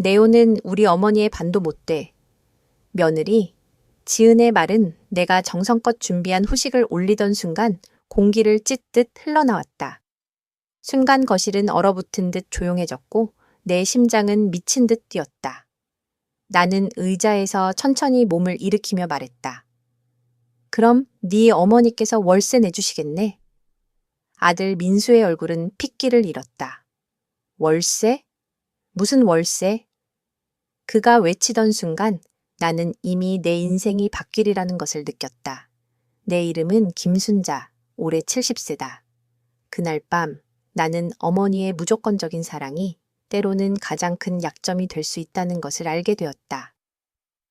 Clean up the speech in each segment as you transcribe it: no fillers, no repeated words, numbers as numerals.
네오는 우리 어머니의 반도 못 돼. 며느리, 지은의 말은 내가 정성껏 준비한 후식을 올리던 순간 공기를 찢듯 흘러나왔다. 순간 거실은 얼어붙은 듯 조용해졌고 내 심장은 미친 듯 뛰었다. 나는 의자에서 천천히 몸을 일으키며 말했다. 그럼 네 어머니께서 월세 내주시겠네? 아들 민수의 얼굴은 핏기를 잃었다. 월세? 무슨 월세? 그가 외치던 순간 나는 이미 내 인생이 바뀌리라는 것을 느꼈다. 내 이름은 김순자, 올해 70세다. 그날 밤 나는 어머니의 무조건적인 사랑이 때로는 가장 큰 약점이 될 수 있다는 것을 알게 되었다.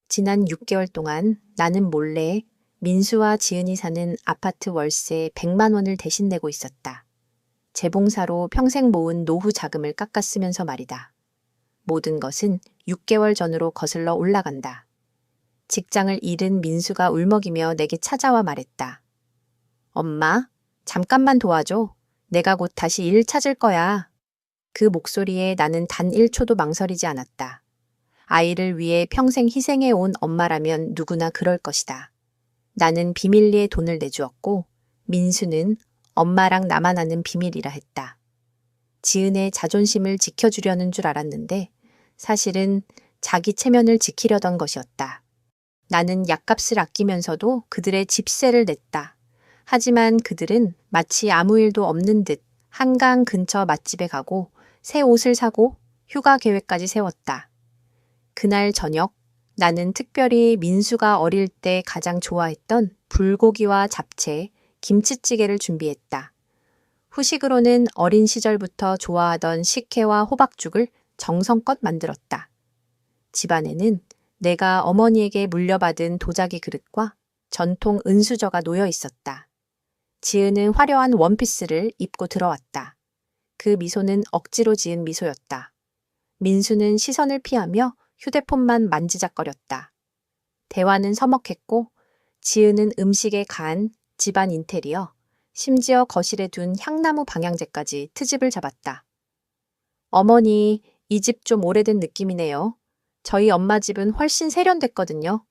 지난 6개월 동안 나는 몰래 민수와 지은이 사는 아파트 월세 100만 원을 대신 내고 있었다. 재봉사로 평생 모은 노후 자금을 깎아 쓰면서 말이다. 모든 것은 6개월 전으로 거슬러 올라간다. 직장을 잃은 민수가 울먹이며 내게 찾아와 말했다. 엄마, 잠깐만 도와줘. 내가 곧 다시 일 찾을 거야. 그 목소리에 나는 단 1초도 망설이지 않았다. 아이를 위해 평생 희생해 온 엄마라면 누구나 그럴 것이다. 나는 비밀리에 돈을 내주었고 민수는 엄마랑 나만 아는 비밀이라 했다. 지은의 자존심을 지켜주려는 줄 알았는데 사실은 자기 체면을 지키려던 것이었다. 나는 약값을 아끼면서도 그들의 집세를 냈다. 하지만 그들은 마치 아무 일도 없는 듯 한강 근처 맛집에 가고 새 옷을 사고 휴가 계획까지 세웠다. 그날 저녁 나는 특별히 민수가 어릴 때 가장 좋아했던 불고기와 잡채, 김치찌개를 준비했다. 후식으로는 어린 시절부터 좋아하던 식혜와 호박죽을 정성껏 만들었다. 집안에는 내가 어머니에게 물려받은 도자기 그릇과 전통 은수저가 놓여 있었다. 지은은 화려한 원피스를 입고 들어왔다. 그 미소는 억지로 지은 미소였다. 민수는 시선을 피하며 휴대폰만 만지작거렸다. 대화는 서먹했고 지은은 음식에 간, 집안 인테리어, 심지어 거실에 둔 향나무 방향제까지 트집을 잡았다. 어머니, 이 집 좀 오래된 느낌이네요. 저희 엄마 집은 훨씬 세련됐거든요.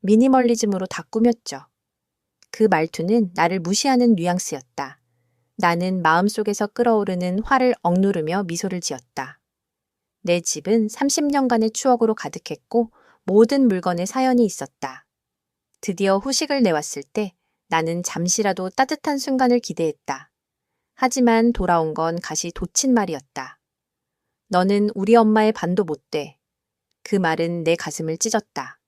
미니멀리즘으로 다 꾸몄죠. 그 말투는 나를 무시하는 뉘앙스였다. 나는 마음속에서 끓어오르는 화를 억누르며 미소를 지었다. 내 집은 30년간의 추억으로 가득했고 모든 물건에 사연이 있었다. 드디어 후식을 내왔을 때 나는 잠시라도 따뜻한 순간을 기대했다. 하지만 돌아온 건 가시 돋친 말이었다. 너는 우리 엄마의 반도 못 돼. 그 말은 내 가슴을 찢었다.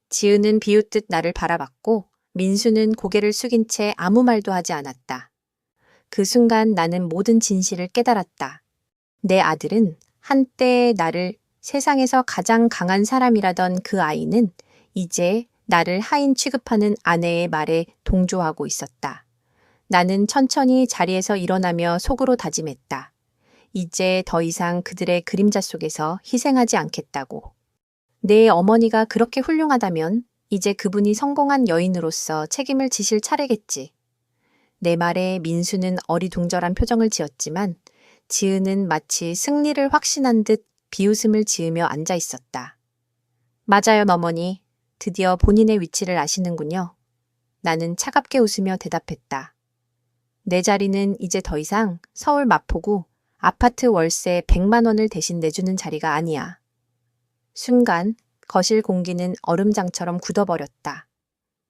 지은은 비웃듯 나를 바라봤고 민수는 고개를 숙인 채 아무 말도 하지 않았다. 그 순간 나는 모든 진실을 깨달았다. 내 아들은 한때 나를 세상에서 가장 강한 사람이라던 그 아이는 이제 나를 하인 취급하는 아내의 말에 동조하고 있었다. 나는 천천히 자리에서 일어나며 속으로 다짐했다. 이제 더 이상 그들의 그림자 속에서 희생하지 않겠다고. 내 어머니가 그렇게 훌륭하다면 이제 그분이 성공한 여인으로서 책임을 지실 차례겠지. 내 말에 민수는 어리둥절한 표정을 지었지만 지은은 마치 승리를 확신한 듯 비웃음을 지으며 앉아 있었다. 맞아요, 어머니. 드디어 본인의 위치를 아시는군요. 나는 차갑게 웃으며 대답했다. 내 자리는 이제 더 이상 서울 마포구 아파트 월세 100만 원을 대신 내주는 자리가 아니야. 순간 거실 공기는 얼음장처럼 굳어버렸다.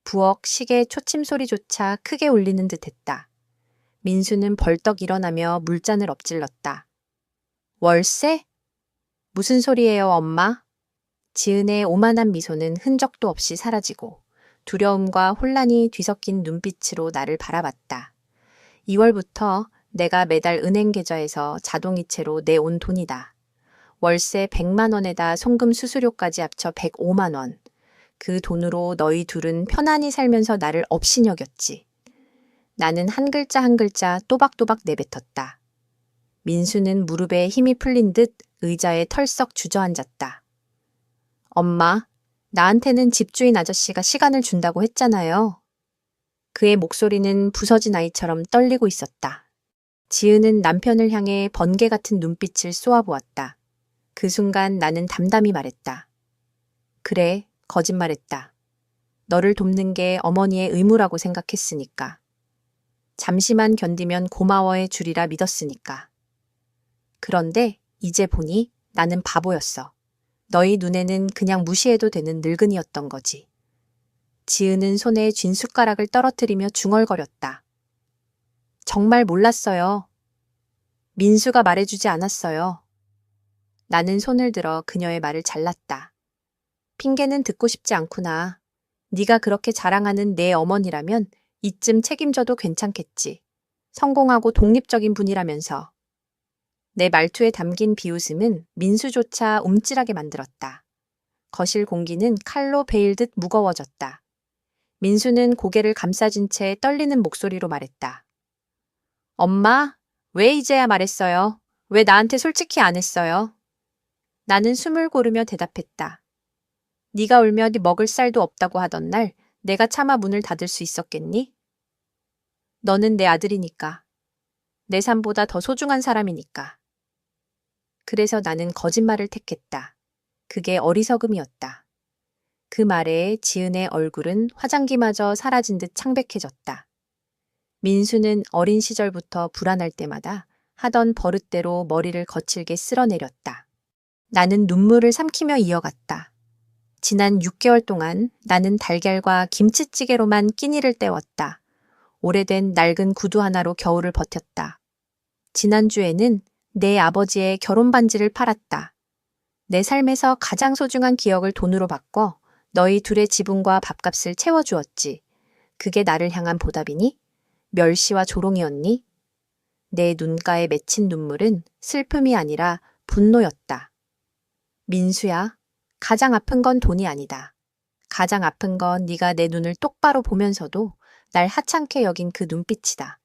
부엌 시계 초침 소리조차 크게 울리는 듯했다. 민수는 벌떡 일어나며 물잔을 엎질렀다. 월세? 무슨 소리예요, 엄마? 지은의 오만한 미소는 흔적도 없이 사라지고 두려움과 혼란이 뒤섞인 눈빛으로 나를 바라봤다. 2월부터 내가 매달 은행 계좌에서 자동이체로 내온 돈이다. 월세 100만 원에다 송금 수수료까지 합쳐 105만 원. 그 돈으로 너희 둘은 편안히 살면서 나를 업신여겼지. 나는 한 글자 한 글자 또박또박 내뱉었다. 민수는 무릎에 힘이 풀린 듯 의자에 털썩 주저앉았다. 엄마, 나한테는 집주인 아저씨가 시간을 준다고 했잖아요. 그의 목소리는 부서진 아이처럼 떨리고 있었다. 지은은 남편을 향해 번개 같은 눈빛을 쏘아보았다. 그 순간 나는 담담히 말했다. 그래, 거짓말했다. 너를 돕는 게 어머니의 의무라고 생각했으니까. 잠시만 견디면 고마워해 주리라 믿었으니까. 그런데 이제 보니 나는 바보였어. 너희 눈에는 그냥 무시해도 되는 늙은이였던 거지. 지은은 손에 쥔 숟가락을 떨어뜨리며 중얼거렸다. 정말 몰랐어요. 민수가 말해주지 않았어요. 나는 손을 들어 그녀의 말을 잘랐다. 핑계는 듣고 싶지 않구나. 네가 그렇게 자랑하는 내 어머니라면 이쯤 책임져도 괜찮겠지. 성공하고 독립적인 분이라면서. 내 말투에 담긴 비웃음은 민수조차 움찔하게 만들었다. 거실 공기는 칼로 베일듯 무거워졌다. 민수는 고개를 감싸진 채 떨리는 목소리로 말했다. 엄마, 왜 이제야 말했어요? 왜 나한테 솔직히 안 했어요? 나는 숨을 고르며 대답했다. 네가 울며 네 먹을 쌀도 없다고 하던 날 내가 차마 문을 닫을 수 있었겠니? 너는 내 아들이니까. 내 삶보다 더 소중한 사람이니까. 그래서 나는 거짓말을 택했다. 그게 어리석음이었다. 그 말에 지은의 얼굴은 화장기마저 사라진 듯 창백해졌다. 민수는 어린 시절부터 불안할 때마다 하던 버릇대로 머리를 거칠게 쓸어내렸다. 나는 눈물을 삼키며 이어갔다. 지난 6개월 동안 나는 달걀과 김치찌개로만 끼니를 때웠다. 오래된 낡은 구두 하나로 겨울을 버텼다. 지난주에는 내 아버지의 결혼 반지를 팔았다. 내 삶에서 가장 소중한 기억을 돈으로 바꿔 너희 둘의 지분과 밥값을 채워주었지. 그게 나를 향한 보답이니? 멸시와 조롱이었니? 내 눈가에 맺힌 눈물은 슬픔이 아니라 분노였다. 민수야, 가장 아픈 건 돈이 아니다. 가장 아픈 건 네가 내 눈을 똑바로 보면서도 날 하찮게 여긴 그 눈빛이다.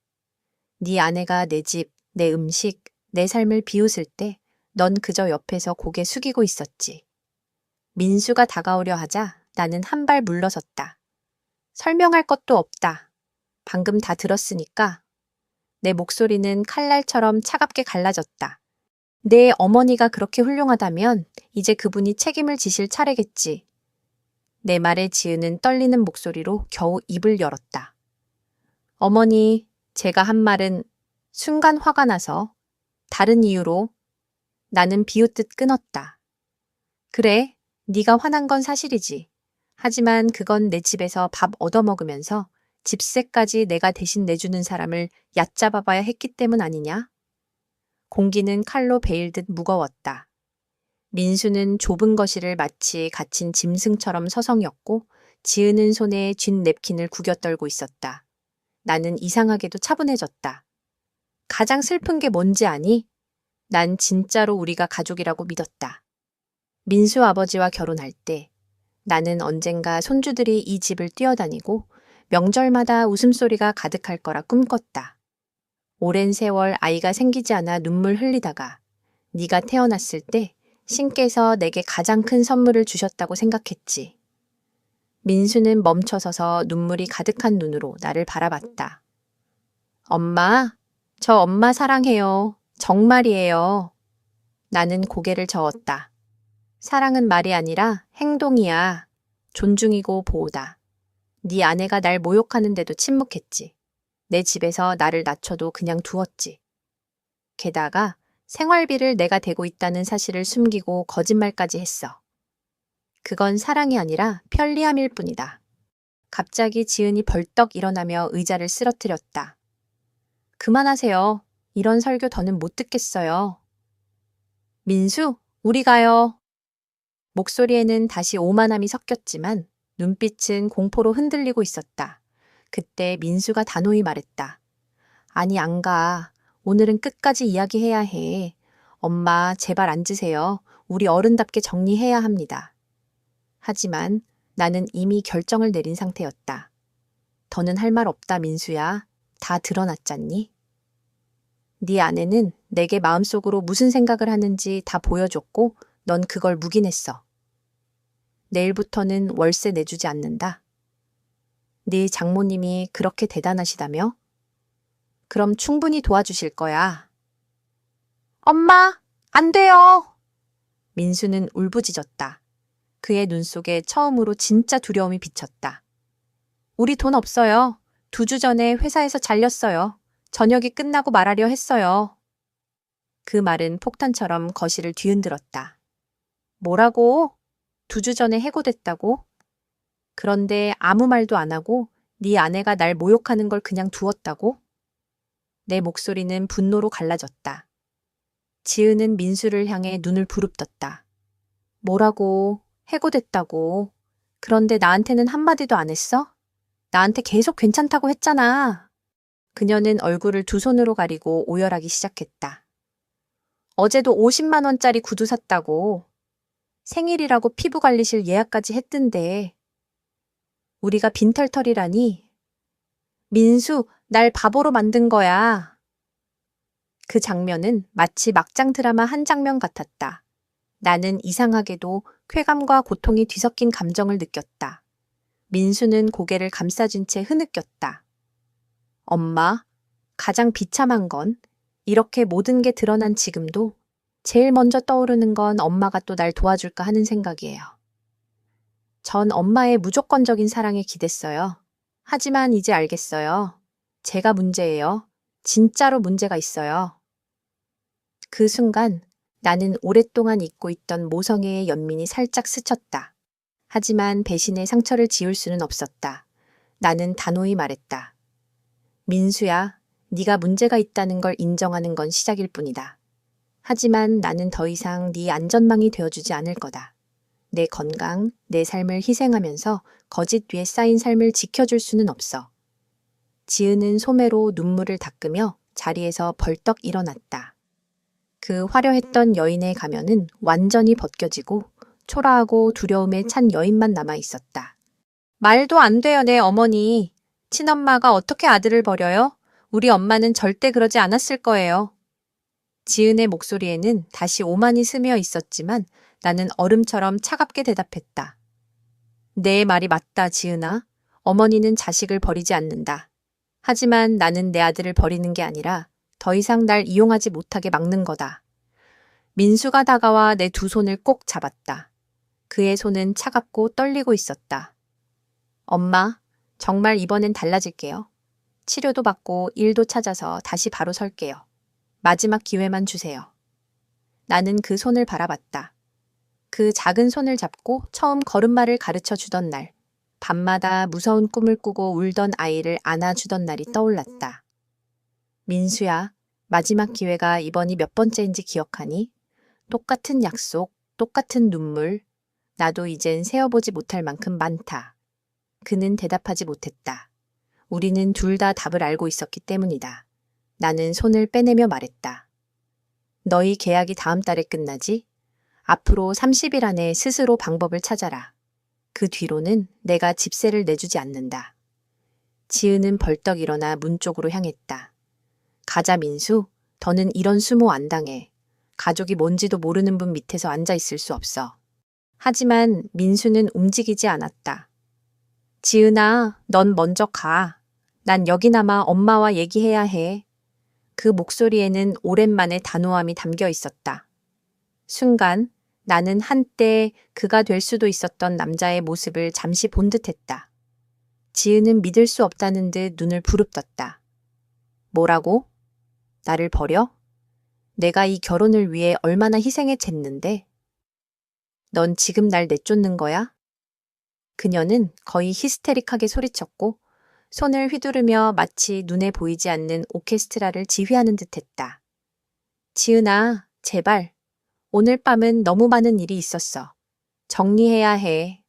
네 아내가 내 집, 내 음식, 내 삶을 비웃을 때 넌 그저 옆에서 고개 숙이고 있었지. 민수가 다가오려 하자 나는 한 발 물러섰다. 설명할 것도 없다. 방금 다 들었으니까. 내 목소리는 칼날처럼 차갑게 갈라졌다. 내 어머니가 그렇게 훌륭하다면 이제 그분이 책임을 지실 차례겠지. 내 말에 지은은 떨리는 목소리로 겨우 입을 열었다. 어머니, 제가 한 말은 순간 화가 나서 다른 이유로 나는 비웃듯 끊었다. 그래, 네가 화난 건 사실이지. 하지만 그건 내 집에서 밥 얻어먹으면서 집세까지 내가 대신 내주는 사람을 얕잡아봐야 했기 때문 아니냐? 공기는 칼로 베일듯 무거웠다. 민수는 좁은 거실을 마치 갇힌 짐승처럼 서성였고 지은은 손에 쥔 냅킨을 구겨 떨고 있었다. 나는 이상하게도 차분해졌다. 가장 슬픈 게 뭔지 아니? 난 진짜로 우리가 가족이라고 믿었다. 민수 아버지와 결혼할 때 나는 언젠가 손주들이 이 집을 뛰어다니고 명절마다 웃음소리가 가득할 거라 꿈꿨다. 오랜 세월 아이가 생기지 않아 눈물 흘리다가 네가 태어났을 때 신께서 내게 가장 큰 선물을 주셨다고 생각했지. 민수는 멈춰서서 눈물이 가득한 눈으로 나를 바라봤다. 엄마, 저 엄마 사랑해요. 정말이에요. 나는 고개를 저었다. 사랑은 말이 아니라 행동이야. 존중이고 보호다. 네 아내가 날 모욕하는데도 침묵했지. 내 집에서 나를 낮춰도 그냥 두었지. 게다가 생활비를 내가 대고 있다는 사실을 숨기고 거짓말까지 했어. 그건 사랑이 아니라 편리함일 뿐이다. 갑자기 지은이 벌떡 일어나며 의자를 쓰러뜨렸다. 그만하세요. 이런 설교 더는 못 듣겠어요. 민수, 우리 가요. 목소리에는 다시 오만함이 섞였지만 눈빛은 공포로 흔들리고 있었다. 그때 민수가 단호히 말했다. 아니, 안 가. 오늘은 끝까지 이야기해야 해. 엄마, 제발 앉으세요. 우리 어른답게 정리해야 합니다. 하지만 나는 이미 결정을 내린 상태였다. 더는 할 말 없다, 민수야. 다 드러났잖니? 네 아내는 내게 마음속으로 무슨 생각을 하는지 다 보여줬고 넌 그걸 묵인했어. 내일부터는 월세 내주지 않는다. 네 장모님이 그렇게 대단하시다며? 그럼 충분히 도와주실 거야. 엄마, 안 돼요. 민수는 울부짖었다. 그의 눈 속에 처음으로 진짜 두려움이 비쳤다. 우리 돈 없어요. 2주 전에 회사에서 잘렸어요. 저녁이 끝나고 말하려 했어요. 그 말은 폭탄처럼 거실을 뒤흔들었다. 뭐라고? 2주 전에 해고됐다고? 그런데 아무 말도 안 하고 네 아내가 날 모욕하는 걸 그냥 두었다고? 내 목소리는 분노로 갈라졌다. 지은은 민수를 향해 눈을 부릅떴다. 뭐라고? 해고됐다고. 그런데 나한테는 한마디도 안 했어? 나한테 계속 괜찮다고 했잖아. 그녀는 얼굴을 2손으로 가리고 오열하기 시작했다. 어제도 50만 원짜리 구두 샀다고. 생일이라고 피부관리실 예약까지 했던데. 우리가 빈털털이라니. 민수, 날 바보로 만든 거야. 그 장면은 마치 막장 드라마 한 장면 같았다. 나는 이상하게도 쾌감과 고통이 뒤섞인 감정을 느꼈다. 민수는 고개를 감싸준 채 흐느꼈다. 엄마, 가장 비참한 건 이렇게 모든 게 드러난 지금도 제일 먼저 떠오르는 건 엄마가 또 날 도와줄까 하는 생각이에요. 전 엄마의 무조건적인 사랑에 기댔어요. 하지만 이제 알겠어요. 제가 문제예요. 진짜로 문제가 있어요. 그 순간 나는 오랫동안 잊고 있던 모성애의 연민이 살짝 스쳤다. 하지만 배신의 상처를 지울 수는 없었다. 나는 단호히 말했다. 민수야, 네가 문제가 있다는 걸 인정하는 건 시작일 뿐이다. 하지만 나는 더 이상 네 안전망이 되어주지 않을 거다. 내 건강, 내 삶을 희생하면서 거짓 위에 쌓인 삶을 지켜줄 수는 없어. 지은은 소매로 눈물을 닦으며 자리에서 벌떡 일어났다. 그 화려했던 여인의 가면은 완전히 벗겨지고 초라하고 두려움에 찬 여인만 남아 있었다. 말도 안 돼요, 내 어머니. 친엄마가 어떻게 아들을 버려요? 우리 엄마는 절대 그러지 않았을 거예요. 지은의 목소리에는 다시 오만이 스며 있었지만 나는 얼음처럼 차갑게 대답했다. 내 말이 맞다, 지은아. 어머니는 자식을 버리지 않는다. 하지만 나는 내 아들을 버리는 게 아니라 더 이상 날 이용하지 못하게 막는 거다. 민수가 다가와 내 2손을 꼭 잡았다. 그의 손은 차갑고 떨리고 있었다. 엄마, 정말 이번엔 달라질게요. 치료도 받고 일도 찾아서 다시 바로 설게요. 마지막 기회만 주세요. 나는 그 손을 바라봤다. 그 작은 손을 잡고 처음 걸음마를 가르쳐 주던 날, 밤마다 무서운 꿈을 꾸고 울던 아이를 안아주던 날이 떠올랐다. 민수야, 마지막 기회가 이번이 몇 번째인지 기억하니? 똑같은 약속, 똑같은 눈물, 나도 이젠 세어보지 못할 만큼 많다. 그는 대답하지 못했다. 우리는 둘 다 답을 알고 있었기 때문이다. 나는 손을 빼내며 말했다. 너희 계약이 다음 달에 끝나지? 앞으로 30일 안에 스스로 방법을 찾아라. 그 뒤로는 내가 집세를 내주지 않는다. 지은은 벌떡 일어나 문 쪽으로 향했다. 가자, 민수. 더는 이런 수모 안 당해. 가족이 뭔지도 모르는 분 밑에서 앉아 있을 수 없어. 하지만 민수는 움직이지 않았다. 지은아, 넌 먼저 가. 난 여기 남아 엄마와 얘기해야 해. 그 목소리에는 오랜만에 단호함이 담겨 있었다. 순간 나는 한때 그가 될 수도 있었던 남자의 모습을 잠시 본 듯했다. 지은은 믿을 수 없다는 듯 눈을 부릅떴다. 뭐라고? 나를 버려? 내가 이 결혼을 위해 얼마나 희생에 쟀는데? 넌 지금 날 내쫓는 거야? 그녀는 거의 히스테릭하게 소리쳤고 손을 휘두르며 마치 눈에 보이지 않는 오케스트라를 지휘하는 듯했다. 지은아, 제발. 오늘 밤은 너무 많은 일이 있었어. 정리해야 해.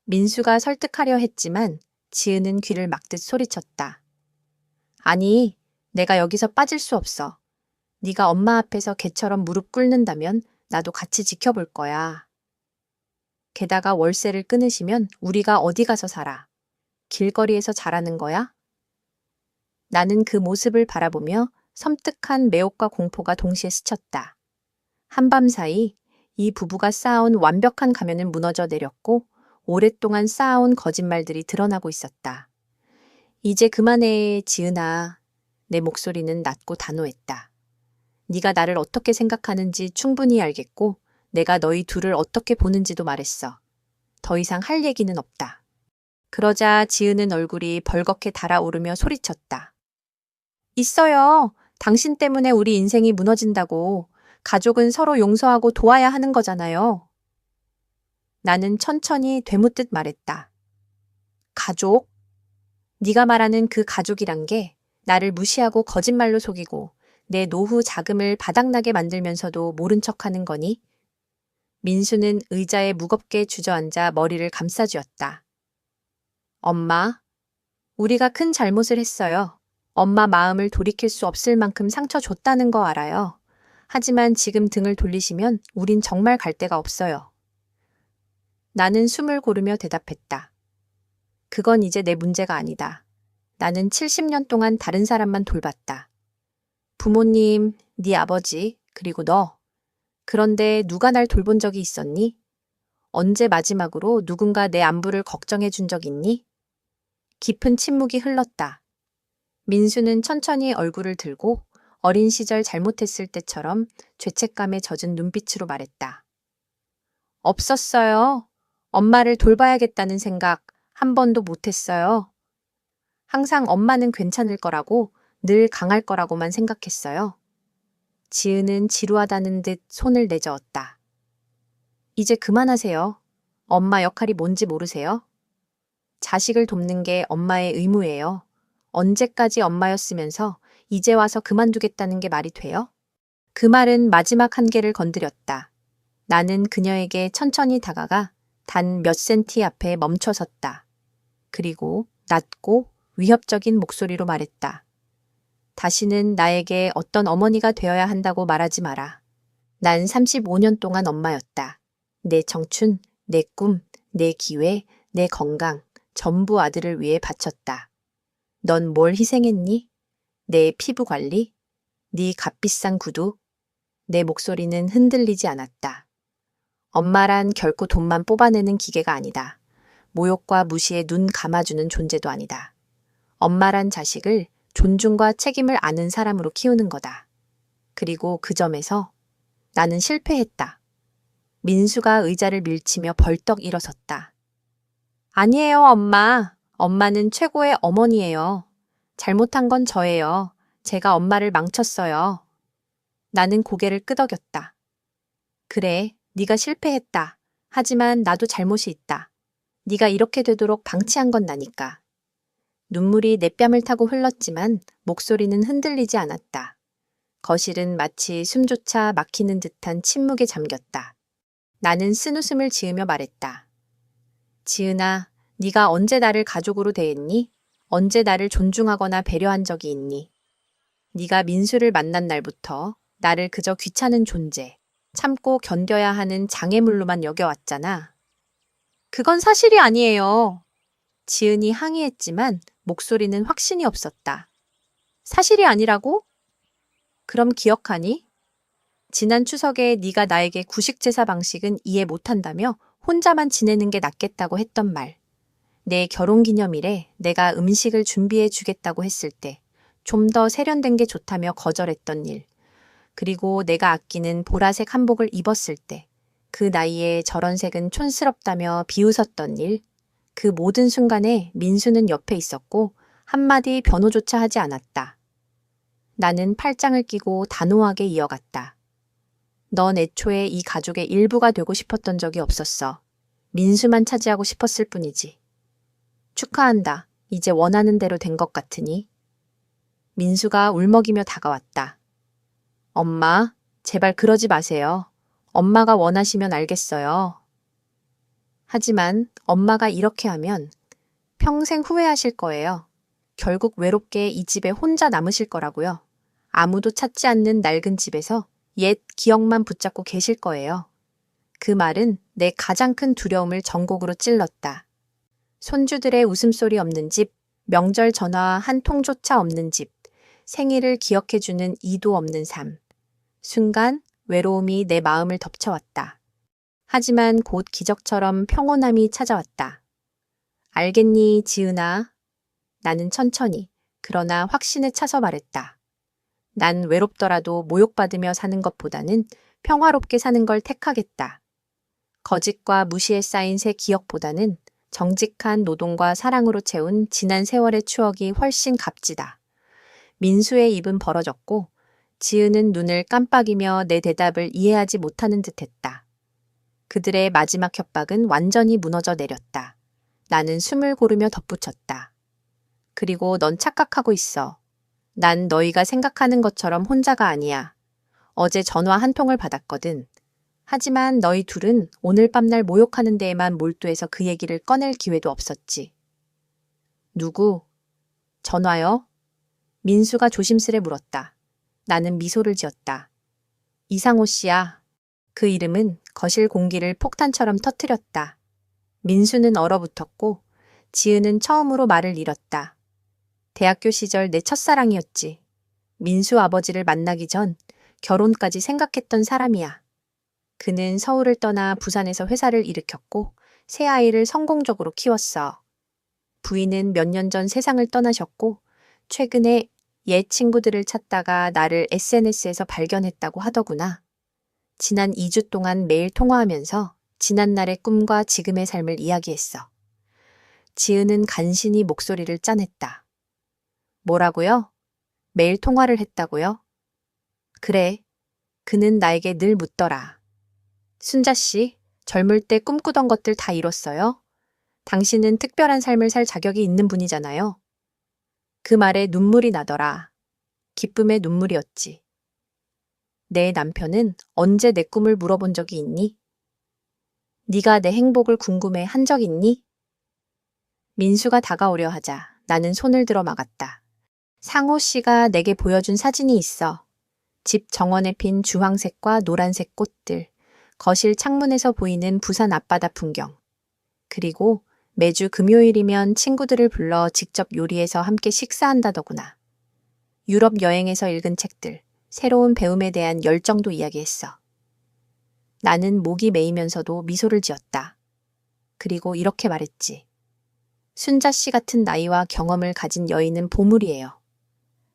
민수가 설득하려 했지만 지은은 귀를 막듯 소리쳤다. 아니, 내가 여기서 빠질 수 없어. 네가 엄마 앞에서 개처럼 무릎 꿇는다면 나도 같이 지켜볼 거야. 게다가 월세를 끊으시면 우리가 어디 가서 살아? 길거리에서 자라는 거야? 나는 그 모습을 바라보며 섬뜩한 매혹과 공포가 동시에 스쳤다. 한밤 사이 이 부부가 쌓아온 완벽한 가면은 무너져 내렸고 오랫동안 쌓아온 거짓말들이 드러나고 있었다. 이제 그만해, 지은아. 내 목소리는 낮고 단호했다. 네가 나를 어떻게 생각하는지 충분히 알겠고 내가 너희 둘을 어떻게 보는지도 말했어. 더 이상 할 얘기는 없다. 그러자 지은은 얼굴이 벌겋게 달아오르며 소리쳤다. 있어요. 당신 때문에 우리 인생이 무너진다고. 가족은 서로 용서하고 도와야 하는 거잖아요. 나는 천천히 되묻듯 말했다. 가족? 네가 말하는 그 가족이란 게 나를 무시하고 거짓말로 속이고 내 노후 자금을 바닥나게 만들면서도 모른 척하는 거니? 민수는 의자에 무겁게 주저앉아 머리를 감싸쥐었다. 엄마, 우리가 큰 잘못을 했어요. 엄마 마음을 돌이킬 수 없을 만큼 상처 줬다는 거 알아요. 하지만 지금 등을 돌리시면 우린 정말 갈 데가 없어요. 나는 숨을 고르며 대답했다. 그건 이제 내 문제가 아니다. 나는 70년 동안 다른 사람만 돌봤다. 부모님, 네 아버지, 그리고 너. 그런데 누가 날 돌본 적이 있었니? 언제 마지막으로 누군가 내 안부를 걱정해 준 적 있니? 깊은 침묵이 흘렀다. 민수는 천천히 얼굴을 들고 어린 시절 잘못했을 때처럼 죄책감에 젖은 눈빛으로 말했다. 없었어요. 엄마를 돌봐야겠다는 생각 한 번도 못했어요. 항상 엄마는 괜찮을 거라고, 늘 강할 거라고만 생각했어요. 지은은 지루하다는 듯 손을 내저었다. 이제 그만하세요. 엄마 역할이 뭔지 모르세요? 자식을 돕는 게 엄마의 의무예요. 언제까지 엄마였으면서 이제 와서 그만두겠다는 게 말이 돼요? 그 말은 마지막 한계를 건드렸다. 나는 그녀에게 천천히 다가가 단 몇 센티 앞에 멈춰 섰다. 그리고 낮고 위협적인 목소리로 말했다. 다시는 나에게 어떤 어머니가 되어야 한다고 말하지 마라. 난 35년 동안 엄마였다. 내 청춘, 내 꿈, 내 기회, 내 건강, 전부 아들을 위해 바쳤다. 넌 뭘 희생했니? 내 피부 관리? 네 값비싼 구두? 내 목소리는 흔들리지 않았다. 엄마란 결코 돈만 뽑아내는 기계가 아니다. 모욕과 무시에 눈 감아주는 존재도 아니다. 엄마란 자식을 존중과 책임을 아는 사람으로 키우는 거다. 그리고 그 점에서 나는 실패했다. 민수가 의자를 밀치며 벌떡 일어섰다. 아니에요, 엄마. 엄마는 최고의 어머니예요. 잘못한 건 저예요. 제가 엄마를 망쳤어요. 나는 고개를 끄덕였다. 그래, 네가 실패했다. 하지만 나도 잘못이 있다. 네가 이렇게 되도록 방치한 건 나니까. 눈물이 내 뺨을 타고 흘렀지만 목소리는 흔들리지 않았다. 거실은 마치 숨조차 막히는 듯한 침묵에 잠겼다. 나는 쓴웃음을 지으며 말했다. 지은아, 네가 언제 나를 가족으로 대했니? 언제 나를 존중하거나 배려한 적이 있니? 네가 민수를 만난 날부터 나를 그저 귀찮은 존재, 참고 견뎌야 하는 장애물로만 여겨왔잖아. 그건 사실이 아니에요. 지은이 항의했지만 목소리는 확신이 없었다. 사실이 아니라고? 그럼 기억하니? 지난 추석에 네가 나에게 구식 제사 방식은 이해 못한다며 혼자만 지내는 게 낫겠다고 했던 말. 내 결혼기념일에 내가 음식을 준비해 주겠다고 했을 때 좀 더 세련된 게 좋다며 거절했던 일. 그리고 내가 아끼는 보라색 한복을 입었을 때 그 나이에 저런 색은 촌스럽다며 비웃었던 일. 그 모든 순간에 민수는 옆에 있었고 한마디 변호조차 하지 않았다. 나는 팔짱을 끼고 단호하게 이어갔다. 넌 애초에 이 가족의 일부가 되고 싶었던 적이 없었어. 민수만 차지하고 싶었을 뿐이지. 축하한다. 이제 원하는 대로 된 것 같으니. 민수가 울먹이며 다가왔다. 엄마, 제발 그러지 마세요. 엄마가 원하시면 알겠어요. 하지만 엄마가 이렇게 하면 평생 후회하실 거예요. 결국 외롭게 이 집에 혼자 남으실 거라고요. 아무도 찾지 않는 낡은 집에서 옛 기억만 붙잡고 계실 거예요. 그 말은 내 가장 큰 두려움을 전곡으로 찔렀다. 손주들의 웃음소리 없는 집, 명절 전화 한 통조차 없는 집, 생일을 기억해주는 이도 없는 삶. 순간 외로움이 내 마음을 덮쳐왔다. 하지만 곧 기적처럼 평온함이 찾아왔다. 알겠니, 지은아? 나는 천천히, 그러나 확신에 차서 말했다. 난 외롭더라도 모욕받으며 사는 것보다는 평화롭게 사는 걸 택하겠다. 거짓과 무시에 쌓인 새 기억보다는 정직한 노동과 사랑으로 채운 지난 세월의 추억이 훨씬 값지다. 민수의 입은 벌어졌고 지은은 눈을 깜빡이며 내 대답을 이해하지 못하는 듯했다. 그들의 마지막 협박은 완전히 무너져 내렸다. 나는 숨을 고르며 덧붙였다. 그리고 넌 착각하고 있어. 난 너희가 생각하는 것처럼 혼자가 아니야. 어제 전화 한 통을 받았거든. 하지만 너희 둘은 오늘 밤 날 모욕하는 데에만 몰두해서 그 얘기를 꺼낼 기회도 없었지. 누구? 전화요? 민수가 조심스레 물었다. 나는 미소를 지었다. 이상호 씨야. 그 이름은 거실 공기를 폭탄처럼 터뜨렸다. 민수는 얼어붙었고 지은은 처음으로 말을 잃었다. 대학교 시절 내 첫사랑이었지. 민수 아버지를 만나기 전 결혼까지 생각했던 사람이야. 그는 서울을 떠나 부산에서 회사를 일으켰고 새 아이를 성공적으로 키웠어. 부인은 몇 년 전 세상을 떠나셨고 최근에 옛 친구들을 찾다가 나를 SNS에서 발견했다고 하더구나. 지난 2주 동안 매일 통화하면서 지난날의 꿈과 지금의 삶을 이야기했어. 지은은 간신히 목소리를 짜냈다. 뭐라고요? 매일 통화를 했다고요? 그래. 그는 나에게 늘 묻더라. 순자 씨, 젊을 때 꿈꾸던 것들 다 이뤘어요? 당신은 특별한 삶을 살 자격이 있는 분이잖아요. 그 말에 눈물이 나더라. 기쁨의 눈물이었지. 내 남편은 언제 내 꿈을 물어본 적이 있니? 네가 내 행복을 궁금해 한 적 있니? 민수가 다가오려 하자 나는 손을 들어 막았다. 상호 씨가 내게 보여준 사진이 있어. 집 정원에 핀 주황색과 노란색 꽃들, 거실 창문에서 보이는 부산 앞바다 풍경. 그리고 매주 금요일이면 친구들을 불러 직접 요리해서 함께 식사한다더구나. 유럽 여행에서 읽은 책들, 새로운 배움에 대한 열정도 이야기했어. 나는 목이 메이면서도 미소를 지었다. 그리고 이렇게 말했지. 순자 씨 같은 나이와 경험을 가진 여인은 보물이에요.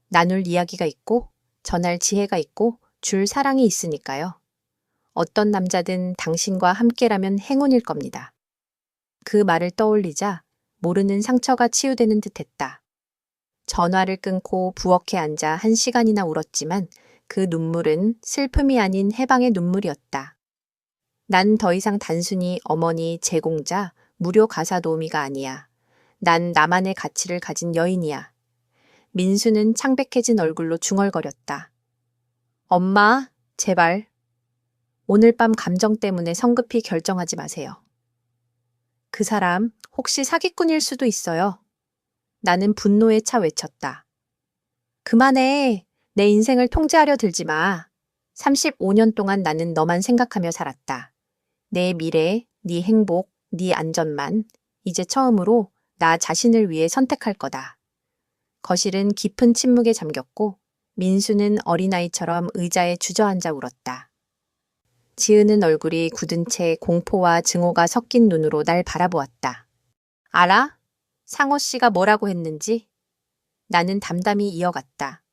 나눌 이야기가 있고, 전할 지혜가 있고, 줄 사랑이 있으니까요. 어떤 남자든 당신과 함께라면 행운일 겁니다. 그 말을 떠올리자 모르는 상처가 치유되는 듯했다. 전화를 끊고 부엌에 앉아 1시간이나 울었지만 그 눈물은 슬픔이 아닌 해방의 눈물이었다. 난 더 이상 단순히 어머니, 제공자, 무료 가사 도우미가 아니야. 난 나만의 가치를 가진 여인이야. 민수는 창백해진 얼굴로 중얼거렸다. 엄마, 제발. 오늘 밤 감정 때문에 성급히 결정하지 마세요. 그 사람 혹시 사기꾼일 수도 있어요. 나는 분노에 차 외쳤다. 그만해. 내 인생을 통제하려 들지 마. 35년 동안 나는 너만 생각하며 살았다. 내 미래, 네 행복, 네 안전만 이제 처음으로 나 자신을 위해 선택할 거다. 거실은 깊은 침묵에 잠겼고 민수는 어린아이처럼 의자에 주저앉아 울었다. 지은은 얼굴이 굳은 채 공포와 증오가 섞인 눈으로 날 바라보았다. 알아? 상호 씨가 뭐라고 했는지? 나는 담담히 이어갔다.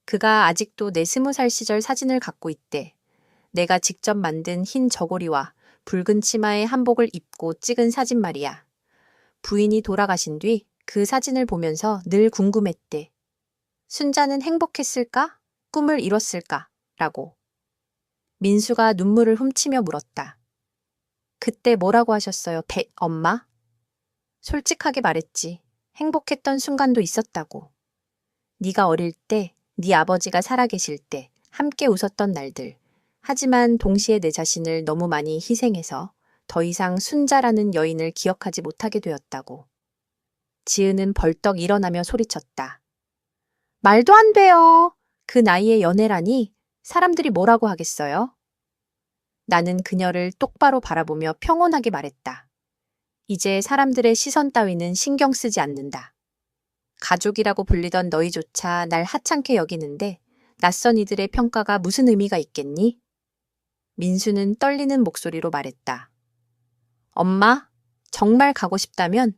그가 아직도 내 20살 시절 사진을 갖고 있대. 내가 직접 만든 흰 저고리와 붉은 치마에 한복을 입고 찍은 사진 말이야. 부인이 돌아가신 뒤 그 사진을 보면서 늘 궁금했대. 순자는 행복했을까? 꿈을 이뤘을까? 라고. 민수가 눈물을 훔치며 물었다. 그때 뭐라고 하셨어요, 엄마? 솔직하게 말했지. 행복했던 순간도 있었다고. 네가 어릴 때, 네 아버지가 살아계실 때 함께 웃었던 날들. 하지만 동시에 내 자신을 너무 많이 희생해서 더 이상 순자라는 여인을 기억하지 못하게 되었다고. 지은은 벌떡 일어나며 소리쳤다. 말도 안 돼요. 그 나이에 연애라니 사람들이 뭐라고 하겠어요? 나는 그녀를 똑바로 바라보며 평온하게 말했다. 이제 사람들의 시선 따위는 신경 쓰지 않는다. 가족이라고 불리던 너희조차 날 하찮게 여기는데 낯선 이들의 평가가 무슨 의미가 있겠니? 민수는 떨리는 목소리로 말했다. 엄마, 정말 가고 싶다면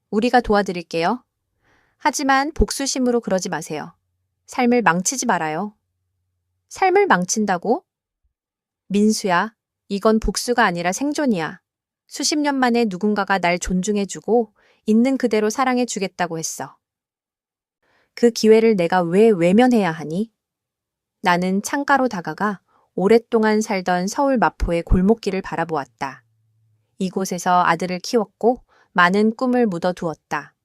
우리가 도와드릴게요. 하지만 복수심으로 그러지 마세요. 삶을 망치지 말아요. 삶을 망친다고? 민수야, 이건 복수가 아니라 생존이야. 수십 년 만에 누군가가 날 존중해주고 있는 그대로 사랑해주겠다고 했어. 그 기회를 내가 왜 외면해야 하니? 나는 창가로 다가가 오랫동안 살던 서울 마포의 골목길을 바라보았다. 이곳에서 아들을 키웠고 많은 꿈을 묻어두었다.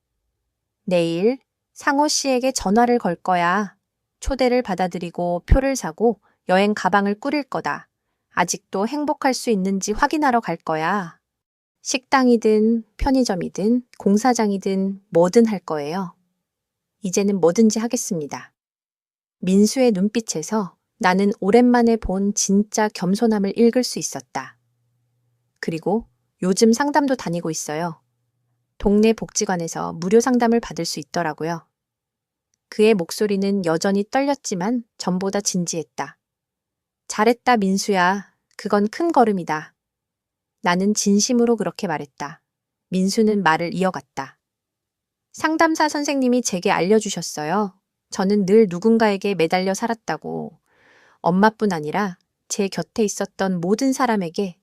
내일 상호 씨에게 전화를 걸 거야. 초대를 받아들이고 표를 사고 여행 가방을 꾸릴 거다. 아직도 행복할 수 있는지 확인하러 갈 거야. 식당이든 편의점이든 공사장이든 뭐든 할 거예요. 이제는 뭐든지 하겠습니다. 민수의 눈빛에서 나는 오랜만에 본 진짜 겸손함을 읽을 수 있었다. 그리고 요즘 상담도 다니고 있어요. 동네 복지관에서 무료 상담을 받을 수 있더라고요. 그의 목소리는 여전히 떨렸지만 전보다 진지했다. 잘했다, 민수야. 그건 큰 걸음이다. 나는 진심으로 그렇게 말했다. 민수는 말을 이어갔다. 상담사 선생님이 제게 알려주셨어요. 저는 늘 누군가에게 매달려 살았다고. 엄마뿐 아니라 제 곁에 있었던 모든 사람에게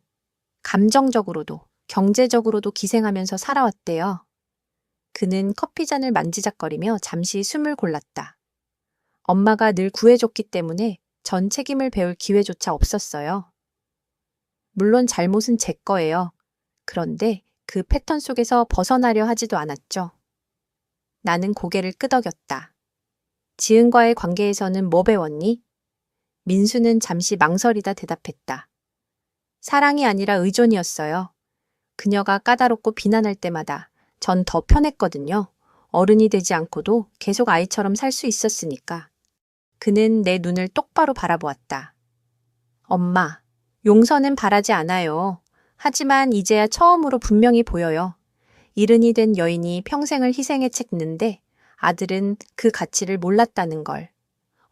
감정적으로도 경제적으로도 기생하면서 살아왔대요. 그는 커피잔을 만지작거리며 잠시 숨을 골랐다. 엄마가 늘 구해줬기 때문에 전 책임을 배울 기회조차 없었어요. 물론 잘못은 제 거예요. 그런데 그 패턴 속에서 벗어나려 하지도 않았죠. 나는 고개를 끄덕였다. 지은과의 관계에서는 뭐 배웠니? 민수는 잠시 망설이다 대답했다. 사랑이 아니라 의존이었어요. 그녀가 까다롭고 비난할 때마다 전 더 편했거든요. 어른이 되지 않고도 계속 아이처럼 살 수 있었으니까. 그는 내 눈을 똑바로 바라보았다. 엄마, 용서는 바라지 않아요. 하지만 이제야 처음으로 분명히 보여요. 이른이 된 여인이 평생을 희생에 책는데 아들은 그 가치를 몰랐다는 걸.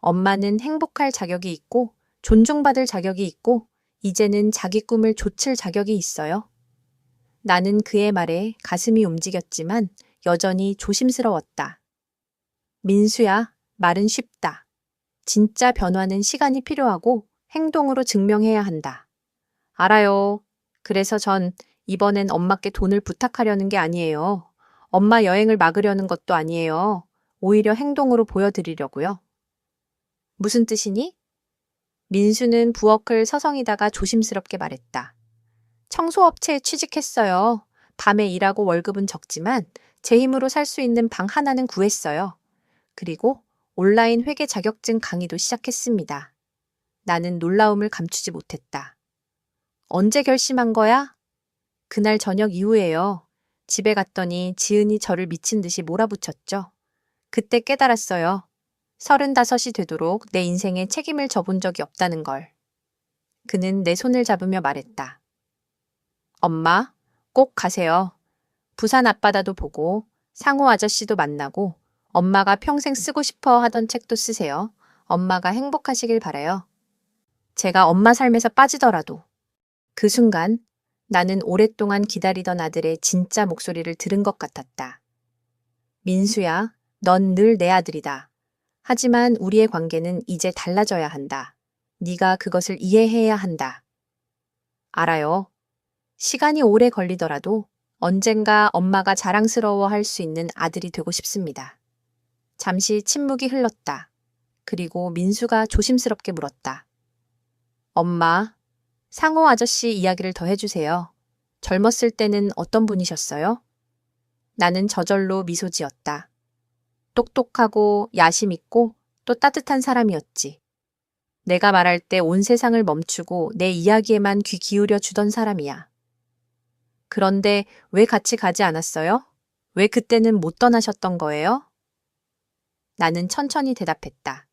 엄마는 행복할 자격이 있고 존중받을 자격이 있고 이제는 자기 꿈을 좇을 자격이 있어요. 나는 그의 말에 가슴이 움직였지만 여전히 조심스러웠다. 민수야, 말은 쉽다. 진짜 변화는 시간이 필요하고 행동으로 증명해야 한다. 알아요. 그래서 전 이번엔 엄마께 돈을 부탁하려는 게 아니에요. 엄마 여행을 막으려는 것도 아니에요. 오히려 행동으로 보여드리려고요. 무슨 뜻이니? 민수는 부엌을 서성이다가 조심스럽게 말했다. 청소업체에 취직했어요. 밤에 일하고 월급은 적지만 제 힘으로 살 수 있는 방 하나는 구했어요. 그리고 온라인 회계 자격증 강의도 시작했습니다. 나는 놀라움을 감추지 못했다. 언제 결심한 거야? 그날 저녁 이후에요. 집에 갔더니 지은이 저를 미친 듯이 몰아붙였죠. 그때 깨달았어요. 35이 되도록 내 인생에 책임을 져본 적이 없다는 걸. 그는 내 손을 잡으며 말했다. 엄마, 꼭 가세요. 부산 앞바다도 보고 상호 아저씨도 만나고 엄마가 평생 쓰고 싶어 하던 책도 쓰세요. 엄마가 행복하시길 바라요. 제가 엄마 삶에서 빠지더라도. 그 순간 나는 오랫동안 기다리던 아들의 진짜 목소리를 들은 것 같았다. 민수야, 넌 늘 내 아들이다. 하지만 우리의 관계는 이제 달라져야 한다. 네가 그것을 이해해야 한다. 알아요. 시간이 오래 걸리더라도 언젠가 엄마가 자랑스러워할 수 있는 아들이 되고 싶습니다. 잠시 침묵이 흘렀다. 그리고 민수가 조심스럽게 물었다. 엄마, 상호 아저씨 이야기를 더 해주세요. 젊었을 때는 어떤 분이셨어요? 나는 저절로 미소 지었다. 똑똑하고 야심 있고 또 따뜻한 사람이었지. 내가 말할 때 온 세상을 멈추고 내 이야기에만 귀 기울여 주던 사람이야. 그런데 왜 같이 가지 않았어요? 왜 그때는 못 떠나셨던 거예요? 나는 천천히 대답했다.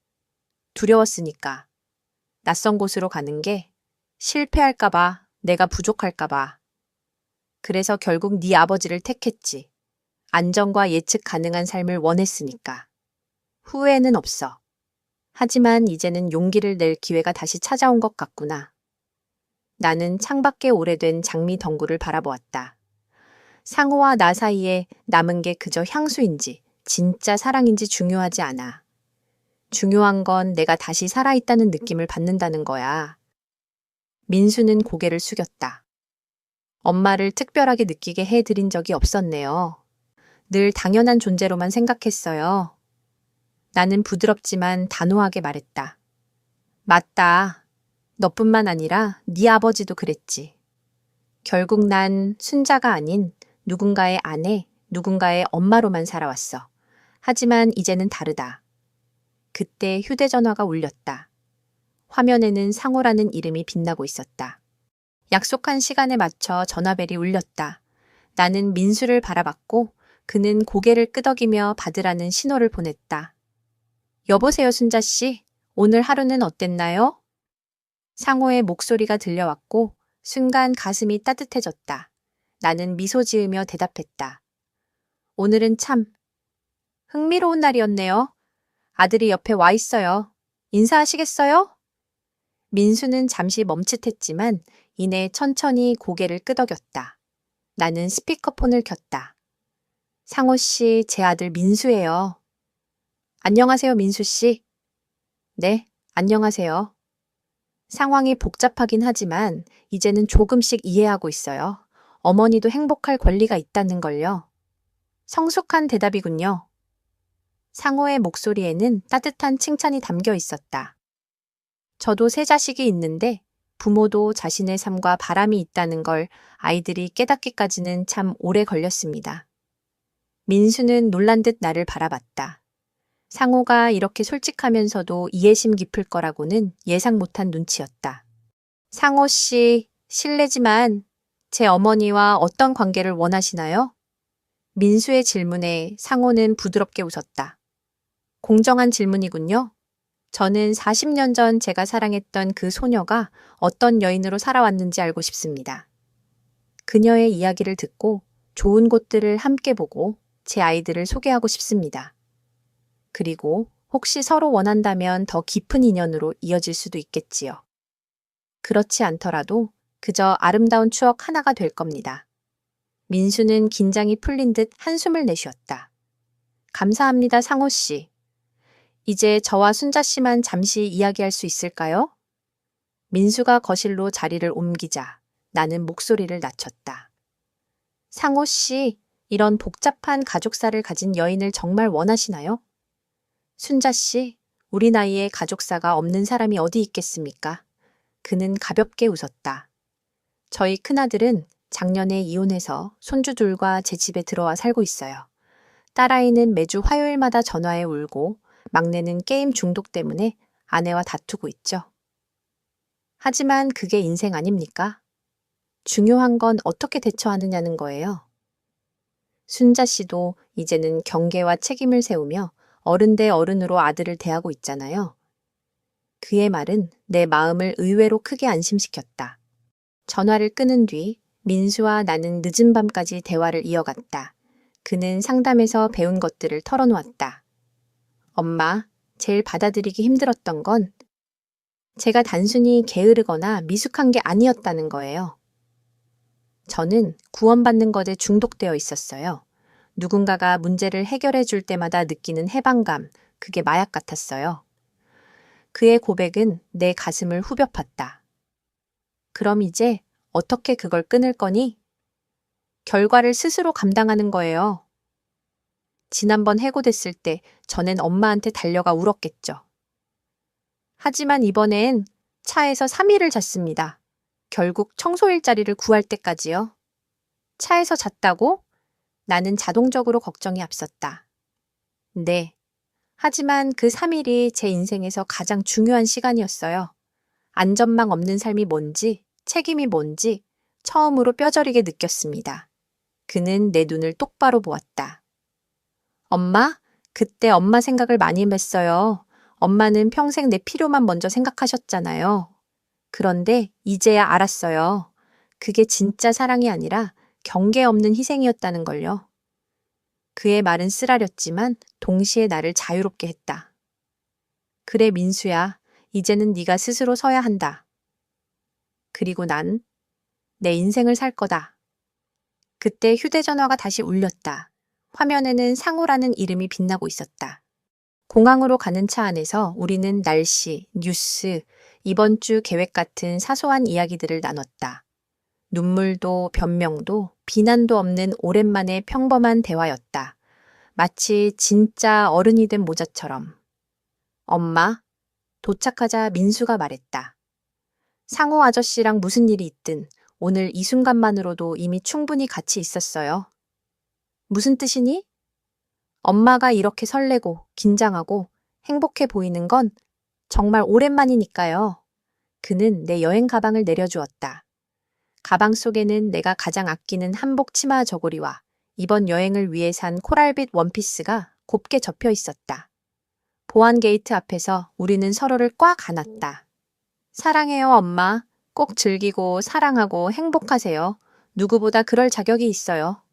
두려웠으니까. 낯선 곳으로 가는 게 실패할까봐, 내가 부족할까봐. 그래서 결국 네 아버지를 택했지. 안정과 예측 가능한 삶을 원했으니까. 후회는 없어. 하지만 이제는 용기를 낼 기회가 다시 찾아온 것 같구나. 나는 창밖에 오래된 장미 덩굴을 바라보았다. 상호와 나 사이에 남은 게 그저 향수인지 진짜 사랑인지 중요하지 않아. 중요한 건 내가 다시 살아있다는 느낌을 받는다는 거야. 민수는 고개를 숙였다. 엄마를 특별하게 느끼게 해드린 적이 없었네요. 늘 당연한 존재로만 생각했어요. 나는 부드럽지만 단호하게 말했다. 맞다. 너뿐만 아니라 네 아버지도 그랬지. 결국 난 순자가 아닌 누군가의 아내, 누군가의 엄마로만 살아왔어. 하지만 이제는 다르다. 그때 휴대전화가 울렸다. 화면에는 상호라는 이름이 빛나고 있었다. 약속한 시간에 맞춰 전화벨이 울렸다. 나는 민수를 바라봤고 그는 고개를 끄덕이며 받으라는 신호를 보냈다. 여보세요, 순자 씨. 오늘 하루는 어땠나요? 상호의 목소리가 들려왔고 순간 가슴이 따뜻해졌다. 나는 미소 지으며 대답했다. 오늘은 참 흥미로운 날이었네요. 아들이 옆에 와 있어요. 인사하시겠어요? 민수는 잠시 멈칫했지만 이내 천천히 고개를 끄덕였다. 나는 스피커폰을 켰다. 상호 씨, 제 아들 민수예요. 안녕하세요, 민수 씨. 네, 안녕하세요. 상황이 복잡하긴 하지만 이제는 조금씩 이해하고 있어요. 어머니도 행복할 권리가 있다는 걸요. 성숙한 대답이군요. 상호의 목소리에는 따뜻한 칭찬이 담겨 있었다. 저도 세 자식이 있는데 부모도 자신의 삶과 바람이 있다는 걸 아이들이 깨닫기까지는 참 오래 걸렸습니다. 민수는 놀란 듯 나를 바라봤다. 상호가 이렇게 솔직하면서도 이해심 깊을 거라고는 예상 못한 눈치였다. 상호 씨, 실례지만 제 어머니와 어떤 관계를 원하시나요? 민수의 질문에 상호는 부드럽게 웃었다. 공정한 질문이군요. 저는 40년 전 제가 사랑했던 그 소녀가 어떤 여인으로 살아왔는지 알고 싶습니다. 그녀의 이야기를 듣고 좋은 곳들을 함께 보고 제 아이들을 소개하고 싶습니다. 그리고 혹시 서로 원한다면 더 깊은 인연으로 이어질 수도 있겠지요. 그렇지 않더라도 그저 아름다운 추억 하나가 될 겁니다. 민수는 긴장이 풀린 듯 한숨을 내쉬었다. 감사합니다, 상호 씨. 이제 저와 순자 씨만 잠시 이야기할 수 있을까요? 민수가 거실로 자리를 옮기자 나는 목소리를 낮췄다. 상호 씨, 이런 복잡한 가족사를 가진 여인을 정말 원하시나요? 순자 씨, 우리 나이에 가족사가 없는 사람이 어디 있겠습니까? 그는 가볍게 웃었다. 저희 큰아들은 작년에 이혼해서 손주들과 제 집에 들어와 살고 있어요. 딸아이는 매주 화요일마다 전화해 울고 막내는 게임 중독 때문에 아내와 다투고 있죠. 하지만 그게 인생 아닙니까? 중요한 건 어떻게 대처하느냐는 거예요. 순자 씨도 이제는 경계와 책임을 세우며 어른 대 어른으로 아들을 대하고 있잖아요. 그의 말은 내 마음을 의외로 크게 안심시켰다. 전화를 끊은 뒤 민수와 나는 늦은 밤까지 대화를 이어갔다. 그는 상담에서 배운 것들을 털어놓았다. 엄마, 제일 받아들이기 힘들었던 건 제가 단순히 게으르거나 미숙한 게 아니었다는 거예요. 저는 구원받는 것에 중독되어 있었어요. 누군가가 문제를 해결해 줄 때마다 느끼는 해방감, 그게 마약 같았어요. 그의 고백은 내 가슴을 후벼 팠다. 그럼 이제 어떻게 그걸 끊을 거니? 결과를 스스로 감당하는 거예요. 지난번 해고됐을 때 저는 엄마한테 달려가 울었겠죠. 하지만 이번엔 차에서 3일을 잤습니다. 결국 청소 일자리를 구할 때까지요. 차에서 잤다고? 나는 자동적으로 걱정이 앞섰다. 네. 하지만 그 3일이 제 인생에서 가장 중요한 시간이었어요. 안전망 없는 삶이 뭔지, 책임이 뭔지 처음으로 뼈저리게 느꼈습니다. 그는 내 눈을 똑바로 보았다. 엄마, 그때 엄마 생각을 많이 했어요. 엄마는 평생 내 필요만 먼저 생각하셨잖아요. 그런데 이제야 알았어요. 그게 진짜 사랑이 아니라 경계 없는 희생이었다는 걸요. 그의 말은 쓰라렸지만 동시에 나를 자유롭게 했다. 그래, 민수야. 이제는 네가 스스로 서야 한다. 그리고 난 내 인생을 살 거다. 그때 휴대전화가 다시 울렸다. 화면에는 상호라는 이름이 빛나고 있었다. 공항으로 가는 차 안에서 우리는 날씨, 뉴스, 이번 주 계획 같은 사소한 이야기들을 나눴다. 눈물도 변명도 비난도 없는 오랜만의 평범한 대화였다. 마치 진짜 어른이 된 모자처럼. 엄마, 도착하자 민수가 말했다. 상호 아저씨랑 무슨 일이 있든 오늘 이 순간만으로도 이미 충분히 같이 있었어요. 무슨 뜻이니? 엄마가 이렇게 설레고 긴장하고 행복해 보이는 건 정말 오랜만이니까요. 그는 내 여행 가방을 내려주었다. 가방 속에는 내가 가장 아끼는 한복 치마 저고리와 이번 여행을 위해 산 코랄빛 원피스가 곱게 접혀 있었다. 보안 게이트 앞에서 우리는 서로를 꽉 안았다. 사랑해요, 엄마. 꼭 즐기고 사랑하고 행복하세요. 누구보다 그럴 자격이 있어요.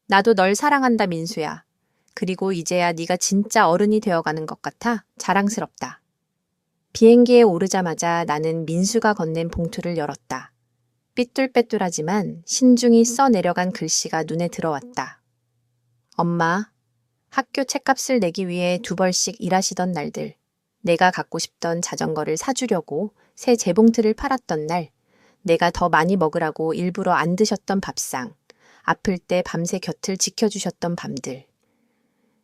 나도 널 사랑한다, 민수야. 그리고 이제야 네가 진짜 어른이 되어가는 것 같아 자랑스럽다. 비행기에 오르자마자 나는 민수가 건넨 봉투를 열었다. 삐뚤빼뚤하지만 신중히 써내려간 글씨가 눈에 들어왔다. 엄마, 학교 책값을 내기 위해 2벌씩 일하시던 날들, 내가 갖고 싶던 자전거를 사주려고 새 재봉틀을 팔았던 날, 내가 더 많이 먹으라고 일부러 안 드셨던 밥상, 아플 때 밤새 곁을 지켜주셨던 밤들.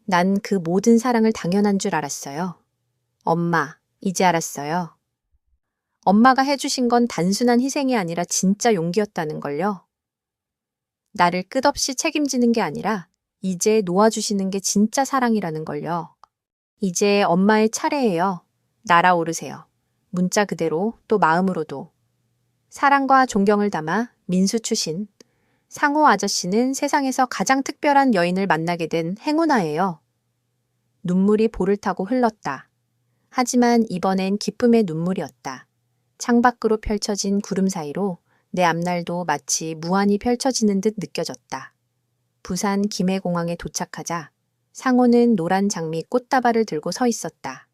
난 그 모든 사랑을 당연한 줄 알았어요. 엄마, 이제 알았어요. 엄마가 해주신 건 단순한 희생이 아니라 진짜 용기였다는 걸요. 나를 끝없이 책임지는 게 아니라 이제 놓아주시는 게 진짜 사랑이라는 걸요. 이제 엄마의 차례예요. 날아오르세요. 문자 그대로 또 마음으로도. 사랑과 존경을 담아 민수 추신. 상호 아저씨는 세상에서 가장 특별한 여인을 만나게 된 행운아예요. 눈물이 볼을 타고 흘렀다. 하지만 이번엔 기쁨의 눈물이었다. 창밖으로 펼쳐진 구름 사이로 내 앞날도 마치 무한히 펼쳐지는 듯 느껴졌다. 부산 김해공항에 도착하자 상호는 노란 장미 꽃다발을 들고 서 있었다.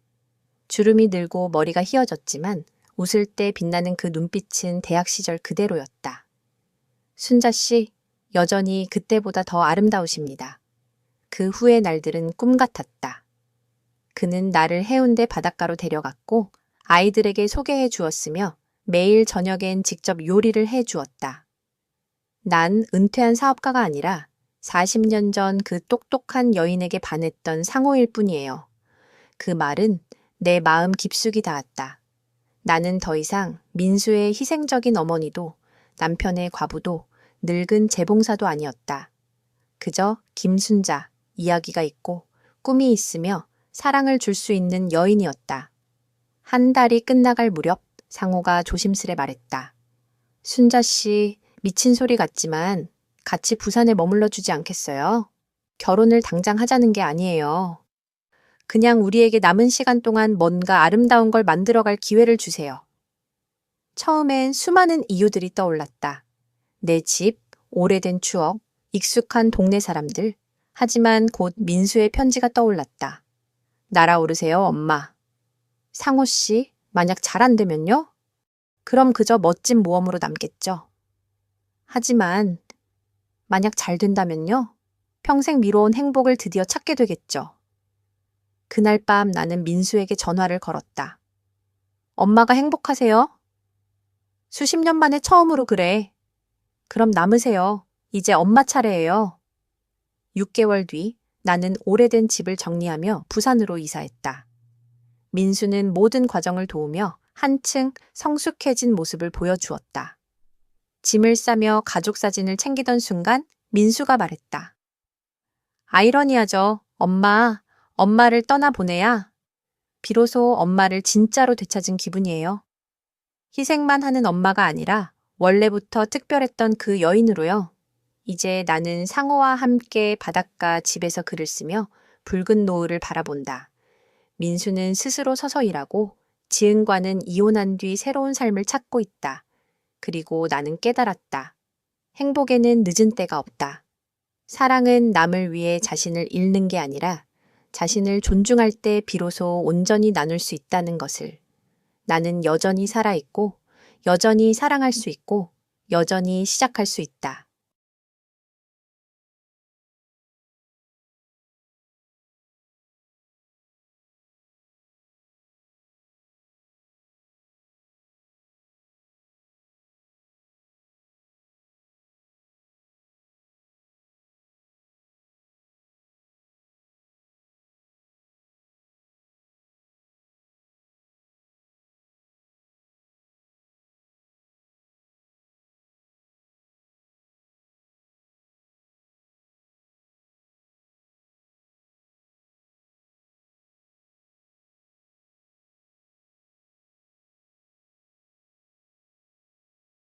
주름이 늘고 머리가 휘어졌지만 웃을 때 빛나는 그 눈빛은 대학 시절 그대로였다. 순자 씨, 여전히 그때보다 더 아름다우십니다. 그 후의 날들은 꿈 같았다. 그는 나를 해운대 바닷가로 데려갔고 아이들에게 소개해 주었으며 매일 저녁엔 직접 요리를 해 주었다. 난 은퇴한 사업가가 아니라 40년 전 그 똑똑한 여인에게 반했던 상호일 뿐이에요. 그 말은 내 마음 깊숙이 닿았다. 나는 더 이상 민수의 희생적인 어머니도 남편의 과부도 늙은 재봉사도 아니었다. 그저 김순자, 이야기가 있고 꿈이 있으며 사랑을 줄 수 있는 여인이었다. 한 달이 끝나갈 무렵 상호가 조심스레 말했다. 순자 씨, 미친 소리 같지만 같이 부산에 머물러 주지 않겠어요? 결혼을 당장 하자는 게 아니에요. 그냥 우리에게 남은 시간 동안 뭔가 아름다운 걸 만들어갈 기회를 주세요. 처음엔 수많은 이유들이 떠올랐다. 내 집, 오래된 추억, 익숙한 동네 사람들. 하지만 곧 민수의 편지가 떠올랐다. 날아오르세요, 엄마. 상호 씨, 만약 잘 안 되면요? 그럼 그저 멋진 모험으로 남겠죠. 하지만 만약 잘 된다면요? 평생 미뤄온 행복을 드디어 찾게 되겠죠. 그날 밤 나는 민수에게 전화를 걸었다. 엄마가 행복하세요? 수십 년 만에 처음으로 그래. 그럼 남으세요. 이제 엄마 차례예요. 6개월 뒤 나는 오래된 집을 정리하며 부산으로 이사했다. 민수는 모든 과정을 도우며 한층 성숙해진 모습을 보여주었다. 짐을 싸며 가족 사진을 챙기던 순간 민수가 말했다. 아이러니하죠. 엄마를 떠나보내야 비로소 엄마를 진짜로 되찾은 기분이에요. 희생만 하는 엄마가 아니라 원래부터 특별했던 그 여인으로요. 이제 나는 상호와 함께 바닷가 집에서 글을 쓰며 붉은 노을을 바라본다. 민수는 스스로 서서 일하고 지은과는 이혼한 뒤 새로운 삶을 찾고 있다. 그리고 나는 깨달았다. 행복에는 늦은 때가 없다. 사랑은 남을 위해 자신을 잃는 게 아니라 자신을 존중할 때 비로소 온전히 나눌 수 있다는 것을. 나는 여전히 살아있고, 여전히 사랑할 수 있고, 여전히 시작할 수 있다.